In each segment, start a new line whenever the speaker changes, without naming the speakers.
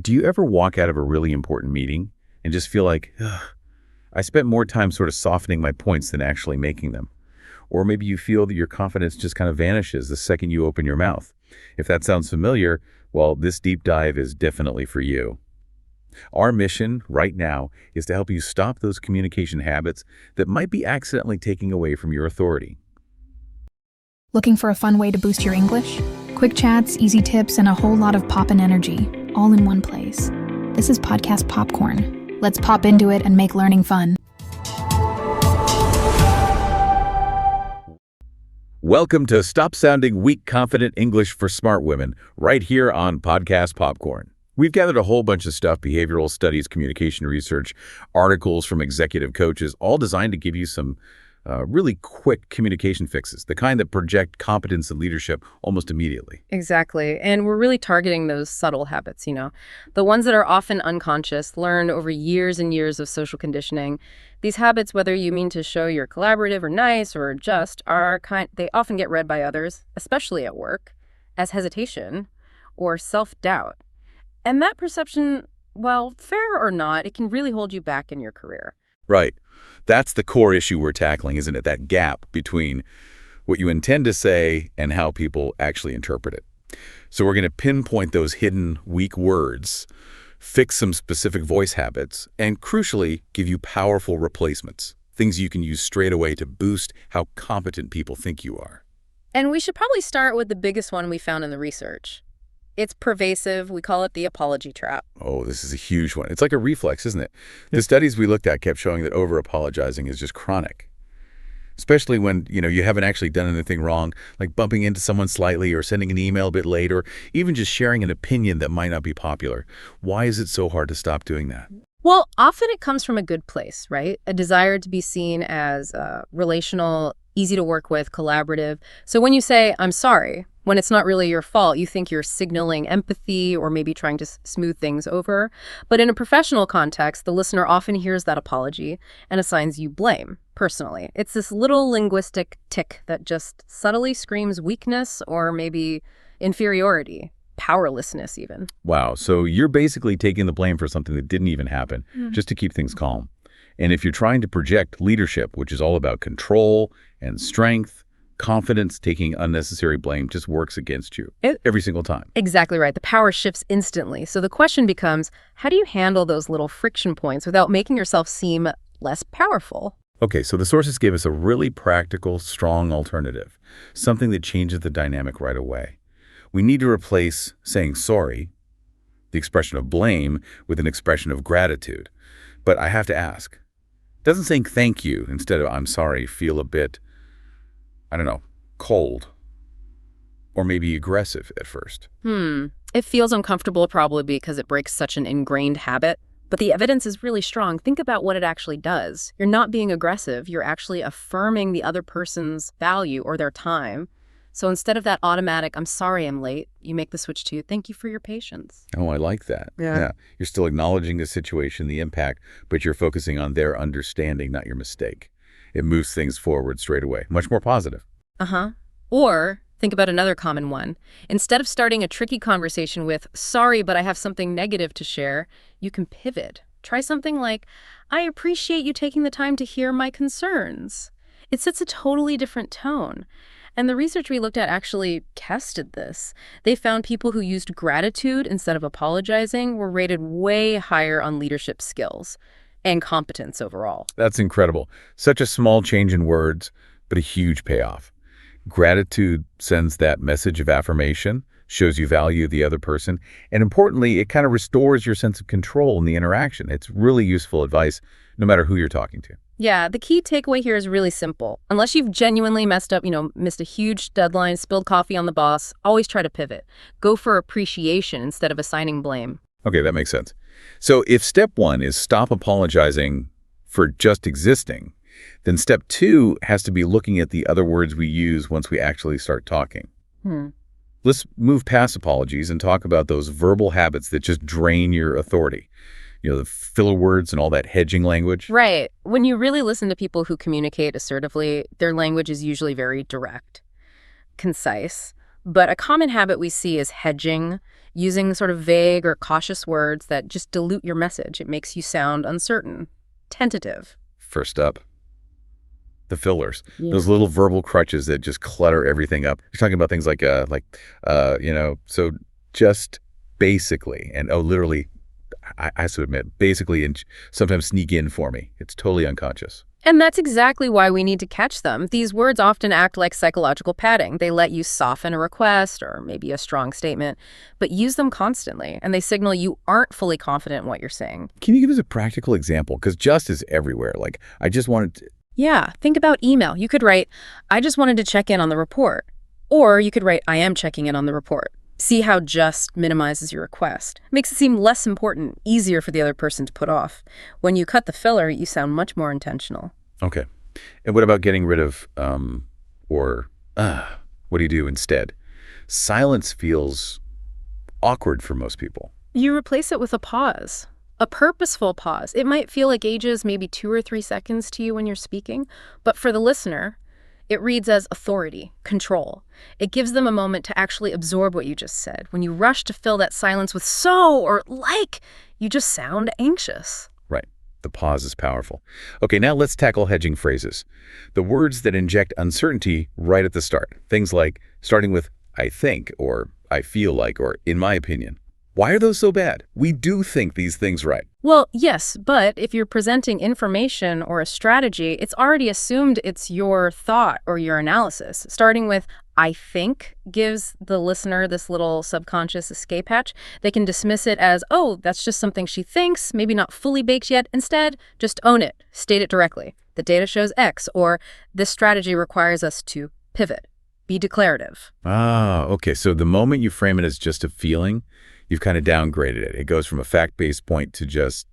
Do you ever walk out of a really important meeting and just feel like, ugh, I spent more time sort of softening my points than actually making them? Or maybe you feel that your confidence just kind of vanishes the second you open your mouth. If that sounds familiar, well, this deep dive is definitely for you. Our mission right now is to help you stop those communication habits that might be accidentally taking away from your authority.
Looking for a fun way to boost your English? Quick chats, easy tips, and a whole lot of poppin' energy, all in one place. This is Podcast Popcorn. Let's pop into it and make learning fun.
Welcome to Stop Sounding Weak, Confident English for Smart Women, right here on Podcast Popcorn. We've gathered a whole bunch of stuff, behavioral studies, communication research, articles from executive coaches, all designed to give you some really quick communication fixes, the kind that project competence and leadership almost immediately.
Exactly. And we're really targeting those subtle habits, the ones that are often unconscious, learned over years and years of social conditioning. These habits, whether you mean to show you're collaborative or nice or just, they often get read by others, especially at work, as hesitation or self-doubt. And that perception, well, fair or not, it can really hold you back in your career.
Right. That's the core issue we're tackling, isn't it? That gap between what you intend to say and how people actually interpret it. So we're going to pinpoint those hidden weak words, fix some specific voice habits, and crucially, give you powerful replacements, things you can use straight away to boost how competent people think you are.
And we should probably start with the biggest one we found in the research. It's pervasive. We call it the apology trap.
Oh, this is a huge one. It's like a reflex, isn't it? The studies we looked at kept showing that over-apologizing is just chronic, especially when, you haven't actually done anything wrong, like bumping into someone slightly or sending an email a bit late or even just sharing an opinion that might not be popular. Why is it so hard to stop doing that?
Well, often it comes from a good place, right? A desire to be seen as relational, easy to work with, collaborative. So when you say, I'm sorry, when it's not really your fault, you think you're signaling empathy or maybe trying to smooth things over. But in a professional context, the listener often hears that apology and assigns you blame, personally. It's this little linguistic tick that just subtly screams weakness or maybe inferiority, powerlessness even.
Wow. So you're basically taking the blame for something that didn't even happen, just to keep things calm. And if you're trying to project leadership, which is all about control and strength, confidence, taking unnecessary blame just works against you every single time.
Exactly right. The power shifts instantly. So the question becomes, how do you handle those little friction points without making yourself seem less powerful?
Okay, so the sources gave us a really practical, strong alternative, something that changes the dynamic right away. We need to replace saying sorry, the expression of blame, with an expression of gratitude. But I have to ask, doesn't saying thank you instead of I'm sorry feel a bit, cold or maybe aggressive at first?
It feels uncomfortable probably because it breaks such an ingrained habit. But the evidence is really strong. Think about what it actually does. You're not being aggressive. You're actually affirming the other person's value or their time. So instead of that automatic, I'm sorry I'm late, you make the switch to, thank you for your patience.
Oh, I like that. Yeah. You're still acknowledging the situation, the impact, but you're focusing on their understanding, not your mistake. It moves things forward straight away. Much more positive.
Or think about another common one. Instead of starting a tricky conversation with, sorry, but I have something negative to share, you can pivot. Try something like, I appreciate you taking the time to hear my concerns. It sets a totally different tone. And the research we looked at actually tested this. They found people who used gratitude instead of apologizing were rated way higher on leadership skills and competence overall.
That's incredible. Such a small change in words, but a huge payoff. Gratitude sends that message of affirmation, shows you value the other person, and importantly, it kind of restores your sense of control in the interaction. It's really useful advice, no matter who you're talking to.
Yeah, the key takeaway here is really simple. Unless you've genuinely messed up, missed a huge deadline, spilled coffee on the boss, always try to pivot. Go for appreciation instead of assigning blame.
Okay, that makes sense. So if step one is stop apologizing for just existing, then step two has to be looking at the other words we use once we actually start talking. Let's move past apologies and talk about those verbal habits that just drain your authority. The filler words and all that hedging language.
Right. When you really listen to people who communicate assertively, their language is usually very direct, concise. But a common habit we see is hedging. using sort of vague or cautious words that just dilute your message. It makes you sound uncertain, tentative.
First up, the fillers, those little verbal crutches that just clutter everything up. You're talking about things like, so just basically, and literally, I have to admit, basically, and sometimes sneak in for me. It's totally unconscious.
And that's exactly why we need to catch them. These words often act like psychological padding. They let you soften a request or maybe a strong statement, but use them constantly, and they signal you aren't fully confident in what you're saying.
Can you give us a practical example? Because just is everywhere. Like, I just wanted to...
Yeah, think about email. You could write, I just wanted to check in on the report. Or you could write, I am checking in on the report. See how just minimizes your request. Makes it seem less important, easier for the other person to put off. When you cut the filler, you sound much more intentional.
Okay. And what about getting rid of, what do you do instead? Silence feels awkward for most people.
You replace it with a pause. A purposeful pause. It might feel like ages, maybe 2 or 3 seconds to you when you're speaking, but for the listener, it reads as authority, control. It gives them a moment to actually absorb what you just said. When you rush to fill that silence with so or like, you just sound anxious.
Right. The pause is powerful. Okay, now let's tackle hedging phrases. The words that inject uncertainty right at the start. Things like starting with I think, or I feel like, or in my opinion. Why are those so bad? We do think these things right.
Well, yes, but if you're presenting information or a strategy, it's already assumed it's your thought or your analysis. Starting with I think gives the listener this little subconscious escape hatch. They can dismiss it as, oh, that's just something she thinks, maybe not fully baked yet. Instead, just own it. State it directly. The data shows X, or this strategy requires us to pivot. Be declarative.
Ah, okay. So the moment you frame it as just a feeling, you've kind of downgraded it. It goes from a fact-based point to just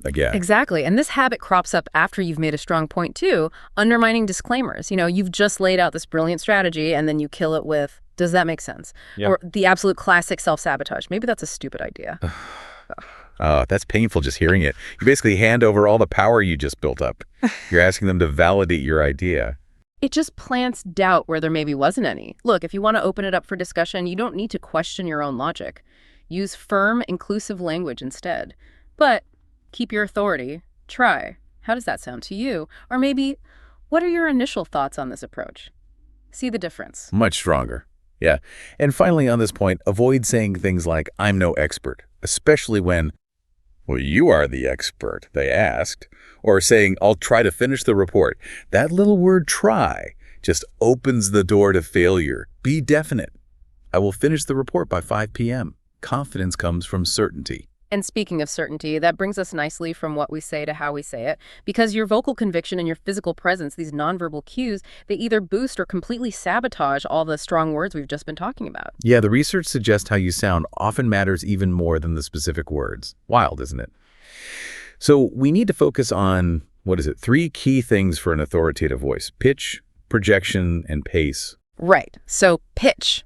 a guess.
Exactly. And this habit crops up after you've made a strong point too, undermining disclaimers. You've just laid out this brilliant strategy and then you kill it with, does that make sense?
Yeah.
Or the absolute classic self-sabotage. Maybe that's a stupid idea.
That's painful just hearing it. You basically hand over all the power you just built up. You're asking them to validate your idea.
It just plants doubt where there maybe wasn't any. Look, if you want to open it up for discussion, you don't need to question your own logic. Use firm, inclusive language instead. But keep your authority. Try. How does that sound to you? Or maybe, what are your initial thoughts on this approach? See the difference.
Much stronger. Yeah. And finally, on this point, avoid saying things like, I'm no expert, especially when, well, you are the expert, they asked, or saying, I'll try to finish the report. That little word try just opens the door to failure. Be definite. I will finish the report by 5 p.m. Confidence comes from certainty.
And speaking of certainty, that brings us nicely from what we say to how we say it, because your vocal conviction and your physical presence, these nonverbal cues, they either boost or completely sabotage all the strong words we've just been talking about.
Yeah, the research suggests how you sound often matters even more than the specific words. Wild, isn't it? So we need to focus on, 3 key things for an authoritative voice: pitch, projection, and pace.
Right. So pitch.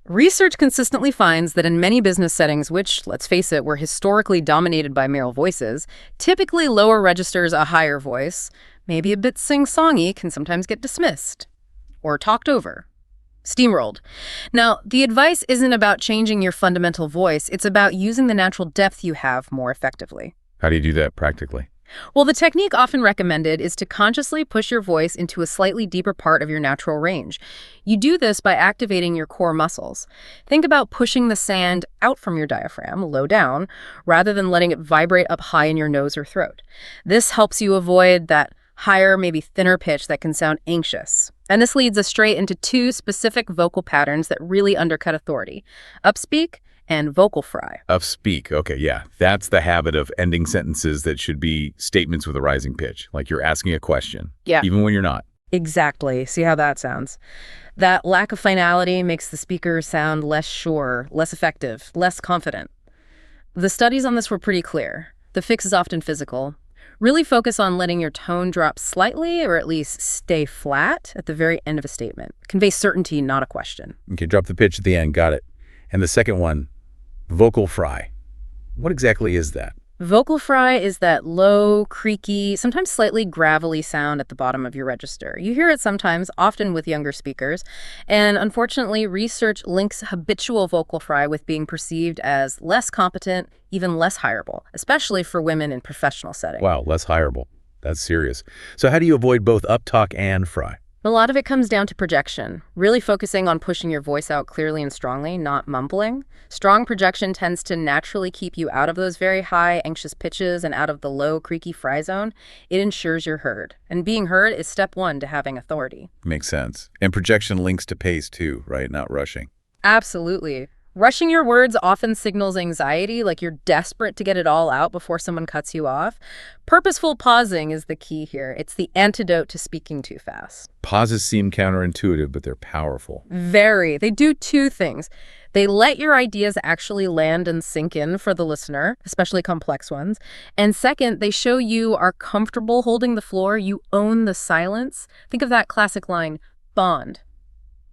Research consistently finds that in many business settings, which, let's face it, were historically dominated by male voices, typically lower registers a higher voice, maybe a bit sing-songy, can sometimes get dismissed or talked over, steamrolled. Now, the advice isn't about changing your fundamental voice. It's about using the natural depth you have more effectively.
How do you do that practically?
Well, the technique often recommended is to consciously push your voice into a slightly deeper part of your natural range. You do this by activating your core muscles. Think about pushing the sand out from your diaphragm, low down, rather than letting it vibrate up high in your nose or throat. This helps you avoid that higher, maybe thinner pitch that can sound anxious. And this leads us straight into 2 specific vocal patterns that really undercut authority: upspeak and vocal fry.
Upspeak. Okay, yeah. That's the habit of ending sentences that should be statements with a rising pitch, like you're asking a question, even when you're not.
Exactly. See how that sounds? That lack of finality makes the speaker sound less sure, less effective, less confident. The studies on this were pretty clear. The fix is often physical. Really focus on letting your tone drop slightly, or at least stay flat at the very end of a statement. Convey certainty, not a question.
Okay, drop the pitch at the end. Got it. And the second one, vocal fry. What exactly is that?
Vocal fry is that low, creaky, sometimes slightly gravelly sound at the bottom of your register. You hear it sometimes, often with younger speakers, and unfortunately, research links habitual vocal fry with being perceived as less competent, even less hireable, especially for women in professional settings.
Wow, less hireable. That's serious. So how do you avoid both uptalk and fry?
A lot of it comes down to projection, really focusing on pushing your voice out clearly and strongly, not mumbling. Strong projection tends to naturally keep you out of those very high, anxious pitches and out of the low, creaky fry zone. It ensures you're heard. And being heard is step one to having authority.
Makes sense. And projection links to pace too, right? Not rushing.
Absolutely. Rushing your words often signals anxiety, like you're desperate to get it all out before someone cuts you off. Purposeful pausing is the key here. It's the antidote to speaking too fast.
Pauses seem counterintuitive, but they're powerful.
Very. They do two things. They let your ideas actually land and sink in for the listener, especially complex ones. And second, they show you are comfortable holding the floor. You own the silence. Think of that classic line, Bond.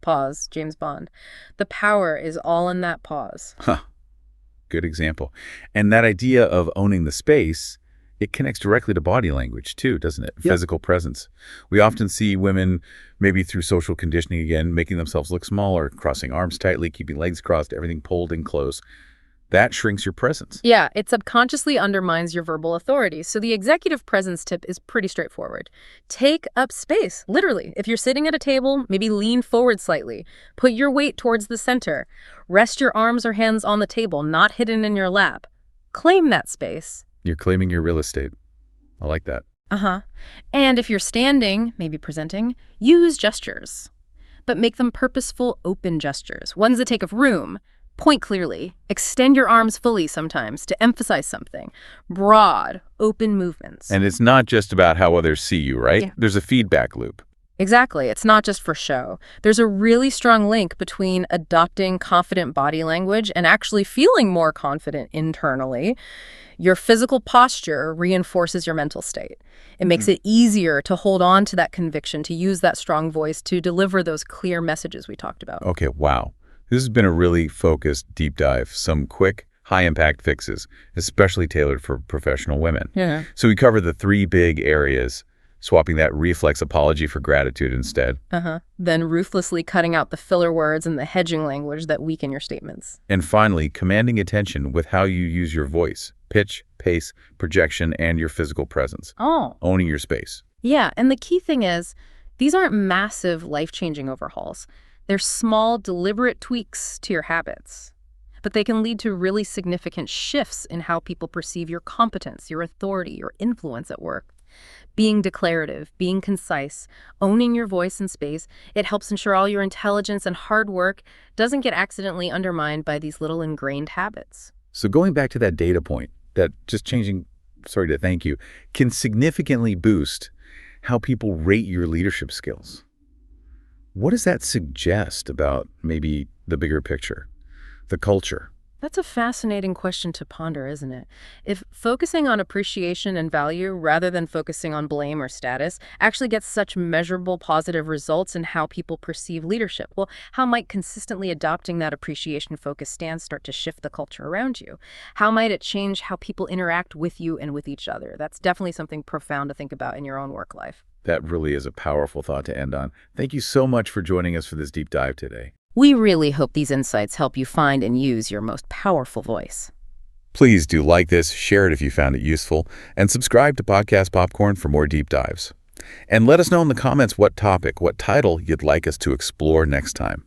Pause, James Bond. The power is all in that pause.
Huh. Good example. And that idea of owning the space, it connects directly to body language too, doesn't it?
Yep.
Physical presence. We often see women, maybe through social conditioning again, making themselves look smaller, crossing arms tightly, keeping legs crossed, everything pulled in close. That shrinks your presence.
Yeah, it subconsciously undermines your verbal authority. So the executive presence tip is pretty straightforward. Take up space, literally. If you're sitting at a table, maybe lean forward slightly. Put your weight towards the center. Rest your arms or hands on the table, not hidden in your lap. Claim that space.
You're claiming your real estate. I like that.
And if you're standing, maybe presenting, use gestures. But make them purposeful, open gestures. Ones that take up room. Point clearly. Extend your arms fully sometimes to emphasize something. Broad, open movements.
And it's not just about how others see you, right?
Yeah.
There's a feedback loop.
Exactly. It's not just for show. There's a really strong link between adopting confident body language and actually feeling more confident internally. Your physical posture reinforces your mental state. It makes it easier to hold on to that conviction, to use that strong voice to deliver those clear messages we talked about.
Okay, wow. This has been a really focused deep dive, some quick, high-impact fixes, especially tailored for professional women.
Yeah.
So we covered the 3 big areas, swapping that reflex apology for gratitude instead.
Then ruthlessly cutting out the filler words and the hedging language that weaken your statements.
And finally, commanding attention with how you use your voice, pitch, pace, projection, and your physical presence. Owning your space.
Yeah, and the key thing is, these aren't massive, life-changing overhauls. They're small, deliberate tweaks to your habits, but they can lead to really significant shifts in how people perceive your competence, your authority, your influence at work. Being declarative, being concise, owning your voice and space, it helps ensure all your intelligence and hard work doesn't get accidentally undermined by these little ingrained habits.
So going back to that data point, that just changing, sorry to thank you, can significantly boost how people rate your leadership skills. What does that suggest about maybe the bigger picture, the culture?
That's a fascinating question to ponder, isn't it? If focusing on appreciation and value rather than focusing on blame or status actually gets such measurable positive results in how people perceive leadership, well, how might consistently adopting that appreciation-focused stance start to shift the culture around you? How might it change how people interact with you and with each other? That's definitely something profound to think about in your own work life.
That really is a powerful thought to end on. Thank you so much for joining us for this deep dive today.
We really hope these insights help you find and use your most powerful voice.
Please do like this, share it if you found it useful, and subscribe to Podcast Popcorn for more deep dives. And let us know in the comments what topic, what title you'd like us to explore next time.